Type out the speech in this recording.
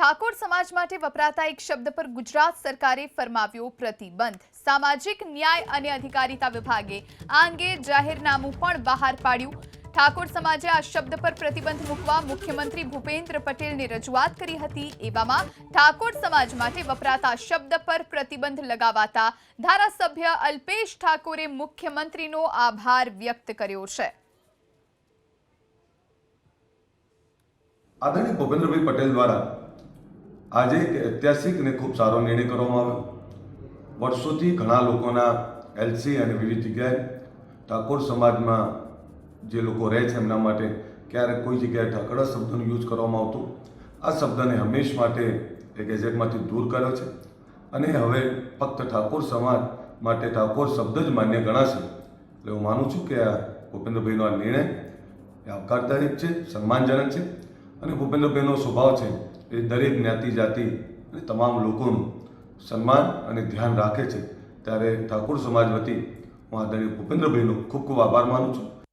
ઠાકોર સમાજ માટે વપરાતા એક શબ્દ પર ગુજરાત સરકારે ફરમાવ્યો પ્રતિબંધ। સામાજિક ન્યાય અને અધિકારીતા વિભાગે આ અંગે જાહેરનામું પણ બહાર પાડ્યું। ઠાકોર સમાજે આ શબ્દ પર પ્રતિબંધ મૂકવા મુખ્યમંત્રી ભૂપેન્દ્ર પટેલને રજૂઆત કરી હતી। એવામાં ઠાકોર સમાજ માટે વપરાતા શબ્દ પર પ્રતિબંધ લગાવાતા ધારાસભ્ય અલ્પેશ ઠાકોરે મુખ્યમંત્રીનો આભાર વ્યક્ત કર્યો છે। आदरणीय भूपेन्द्र भाई पटेल द्वारा आज एक ऐतिहासिक ने खूब सारो निर्णय करवामां आव्यो। वर्षोथी घणा लोकोना एलसी अने विविध जग्याए ठाकोर समाज में जे लोको रहे छे एमना माटे क्यारेक कोई जग्याए ठाकरा शब्दनो यूज करवामां आवतो। आ शब्दने हमेश माटे एक गैजेटमांथी दूर कर्यो छे अने हवे फक्त ठाकोर समाज माटे ठाकोर शब्द ज मान्य गणाशे। એટલે હું માનું છું કે આ ભૂપેન્દ્રભાઈનો આ નિર્ણય આવકારદાયક છે, સન્માનજનક છે અને ભૂપેન્દ્રભાઈનો સ્વભાવ છે એ દરેક જ્ઞાતિ જાતિ અને તમામ લોકોનું સન્માન અને ધ્યાન રાખે છે। ત્યારે ઠાકોર સમાજ વતી હું આદરણીય ભૂપેન્દ્રભાઈનો ખૂબ ખૂબ આભાર માનું છું।